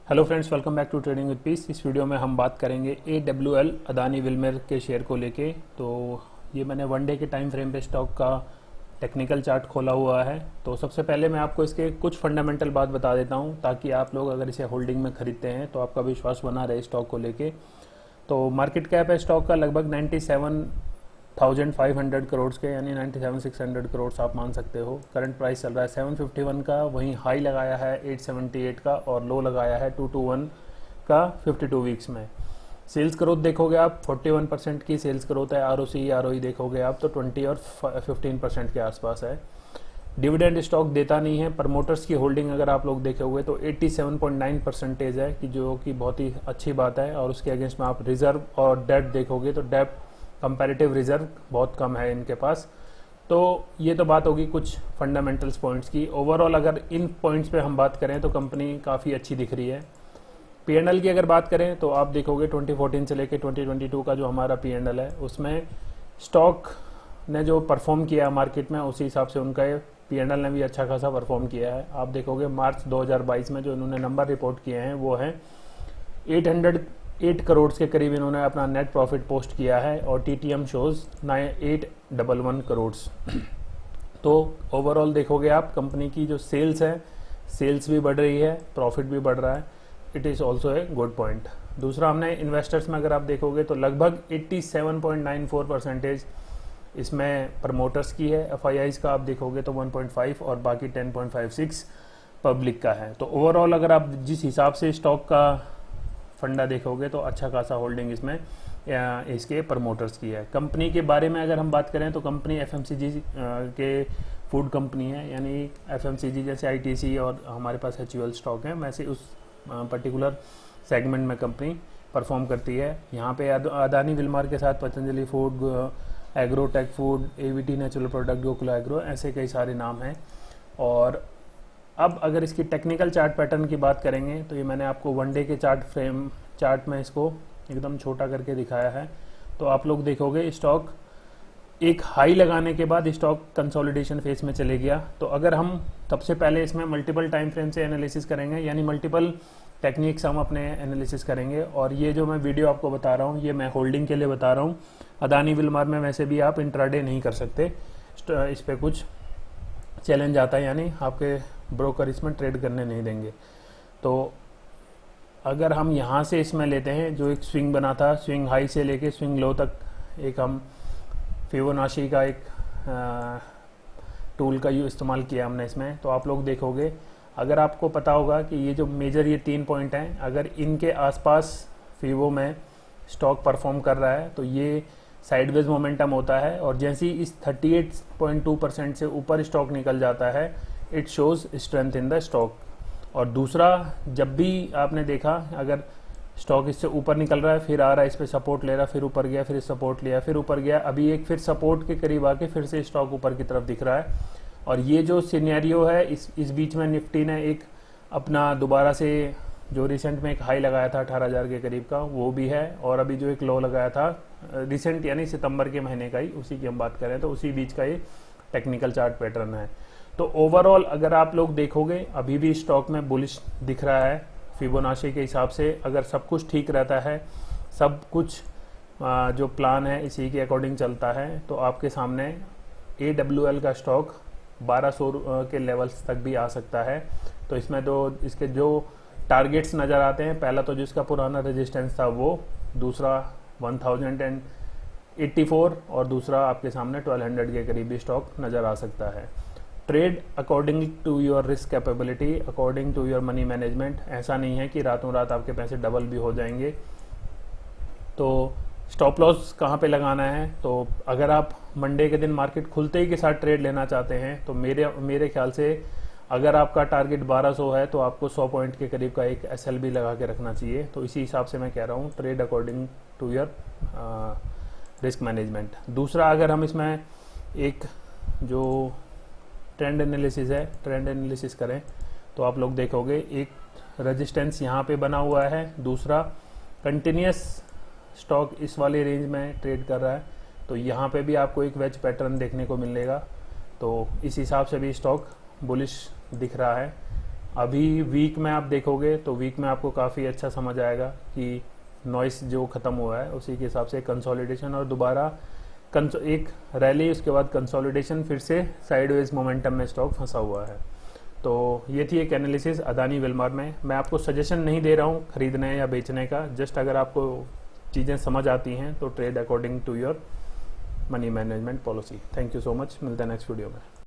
Hello friends, welcome back to trading with peace. इस वीडियो में हम बात करेंगे AWL अदानी विल्मर के शेयर को लेके। तो ये मैंने वन डे के टाइम फ्रेम पे स्टॉक का टेक्निकल चार्ट खोला हुआ है। तो सबसे पहले मैं आपको इसके कुछ फंडामेंटल बात बता देता हूँ, ताकि आप लोग अगर इसे होल्डिंग में खरीदते हैं तो आपका विश्वास बना रहे स्टॉक को लेके। तो मार्केट कैप है स्टॉक का लगभग 97,500 करोड़ के, यानी 97,600 करोड़ आप मान सकते हो। करंट प्राइस चल रहा है 751 का, वहीं हाई लगाया है 878 का और लो लगाया है 221 का 52 वीक्स में। सेल्स ग्रोथ देखोगे आप 41% की सेल्स ग्रोथ है। ROE देखोगे आप तो 20 और 15% के आसपास है। डिविडेंड स्टॉक देता नहीं है। प्रमोटर्स की होल्डिंग अगर आप लोग देखोगे तो 87.9% है, कि जो कि बहुत ही अच्छी बात है। और उसके अगेंस्ट में आप रिजर्व और डेट देखोगे तो डेट कंपैरेटिव रिजर्व बहुत कम है इनके पास। तो ये तो बात होगी कुछ फंडामेंटल्स पॉइंट्स की। ओवरऑल अगर इन पॉइंट्स पे हम बात करें तो कंपनी काफ़ी अच्छी दिख रही है। P&L की अगर बात करें तो आप देखोगे 2014 से लेके 2022 का जो हमारा P&L है, उसमें स्टॉक ने जो परफॉर्म किया मार्केट में, उसी हिसाब से उनका P&L ने भी अच्छा खासा परफॉर्म किया है। आप देखोगे मार्च 2022 में जो इन्होंने नंबर रिपोर्ट किए हैं वो है 808 करोड़ के करीब इन्होंने अपना नेट प्रॉफिट पोस्ट किया है, और TTM शोज 811 करोड़। तो ओवरऑल देखोगे आप कंपनी की जो सेल्स है, सेल्स भी बढ़ रही है, प्रॉफिट भी बढ़ रहा है। It is also a good point. दूसरा, हमने इन्वेस्टर्स में अगर आप देखोगे तो लगभग 87.94% इसमें प्रमोटर्स की है। FIIs का आप देखोगे तो 1.5 और बाकी 10.56 पब्लिक का है। तो ओवरऑल अगर आप जिस हिसाब से स्टॉक का फंडा देखोगे तो अच्छा खासा होल्डिंग इसमें इसके प्रमोटर्स की है। कंपनी के बारे में अगर हम बात करें तो कंपनी FMCG के फूड कंपनी है, यानी FMCG जैसे ITC और हमारे पास HUL स्टॉक है, वैसे उस पर्टिकुलर सेगमेंट में कंपनी परफॉर्म करती है। यहाँ पे अदानी विल्मर के साथ Patanjali food, agrotech food, AVT natural product, Gokul agro, ऐसे कई सारे नाम हैं। और अब अगर इसकी टेक्निकल चार्ट पैटर्न की बात करेंगे तो ये मैंने आपको वन डे के चार्ट में इसको एकदम छोटा करके दिखाया है। तो आप लोग देखोगे स्टॉक एक हाई लगाने के बाद स्टॉक कंसोलिडेशन फेज में चले गया। तो अगर हम सबसे पहले इसमें मल्टीपल टाइम फ्रेम से एनालिसिस करेंगे, यानी मल्टीपल टेक्निक्स हम अपने एनालिसिस करेंगे। और ये जो मैं वीडियो आपको बता रहा हूँ ये मैं होल्डिंग के लिए बता रहा हूँ। अदानी विल्मर में वैसे भी आप इंट्राडे नहीं कर सकते, इस पर कुछ चैलेंज आता है, यानी आपके ब्रोकर इसमें ट्रेड करने नहीं देंगे। तो अगर हम यहाँ से इसमें लेते हैं जो एक स्विंग बना था, स्विंग हाई से लेके स्विंग लो तक, एक हम फिबोनाची का एक टूल का इस्तेमाल किया हमने इसमें। तो आप लोग देखोगे, अगर आपको पता होगा कि ये जो मेजर ये 3 पॉइंट हैं, अगर इनके आसपास फिबो में स्टॉक परफॉर्म कर रहा है तो ये साइडवेज मोमेंटम होता है। और जैसे ही इस 38.2% से ऊपर स्टॉक निकल जाता है, it shows strength in the stock. और दूसरा, जब भी आपने देखा अगर स्टॉक इससे ऊपर निकल रहा है, फिर आ रहा है, इस पर सपोर्ट ले रहा, फिर ऊपर गया, फिर सपोर्ट लिया, फिर ऊपर गया, अभी एक फिर सपोर्ट के करीब आके फिर से स्टॉक ऊपर की तरफ दिख रहा है। और ये जो सिनेरियो है, इस बीच में निफ्टी ने एक अपना दोबारा से जो रिसेंट में एक हाई लगाया था 18,000 के करीब का, वो भी है। और अभी जो एक लो लगाया था रिसेंट, यानी सितंबर के महीने का ही, उसी की हम बात करें तो उसी बीच का ये टेक्निकल चार्ट पैटर्न है। तो ओवरऑल अगर आप लोग देखोगे अभी भी स्टॉक में बुलिश दिख रहा है फिबोनाची के हिसाब से। अगर सब कुछ ठीक रहता है, सब कुछ जो प्लान है इसी के अकॉर्डिंग चलता है, तो आपके सामने AWL का स्टॉक 1200 के लेवल्स तक भी आ सकता है। तो इसमें तो इसके जो टारगेट्स नज़र आते हैं, पहला तो जिसका पुराना रेजिस्टेंस था वो, दूसरा 1084 और दूसरा आपके सामने 1200 के करीब भी स्टॉक नज़र आ सकता है। Trade according to your risk capability, according to your money management. ऐसा नहीं है कि रातों रात आपके पैसे डबल भी हो जाएंगे। तो स्टॉप लॉस कहाँ पे लगाना है, तो अगर आप मंडे के दिन मार्केट खुलते ही के साथ ट्रेड लेना चाहते हैं तो मेरे ख्याल से अगर आपका टारगेट 1200 है तो आपको 100 पॉइंट के करीब का एक SLB लगा के रखना चाहिए। तो इसी हिसाब से मैं कह रहा हूँ, trade according to your risk management. दूसरा, अगर हम इसमें एक जो ट्रेंड एनालिसिस है, ट्रेंड एनालिसिस करें तो आप लोग देखोगे एक रेजिस्टेंस यहाँ पे बना हुआ है, दूसरा कंटिन्यूस स्टॉक इस वाले रेंज में ट्रेड कर रहा है। तो यहाँ पे भी आपको एक वेज पैटर्न देखने को मिलेगा। तो इस हिसाब से भी स्टॉक बुलिश दिख रहा है। अभी वीक में आप देखोगे तो वीक में आपको काफ़ी अच्छा समझ आएगा कि नॉइस जो ख़त्म हुआ है उसी के हिसाब से कंसोलिडेशन और दोबारा एक रैली, उसके बाद कंसोलिडेशन, फिर से साइडवेज मोमेंटम में स्टॉक फंसा हुआ है। तो ये थी एक एनालिसिस अदानी विल्मर में। मैं आपको सजेशन नहीं दे रहा हूँ खरीदने या बेचने का, जस्ट अगर आपको चीज़ें समझ आती हैं तो trade according to your money management policy. Thank you so much, मिलते हैं नेक्स्ट वीडियो में।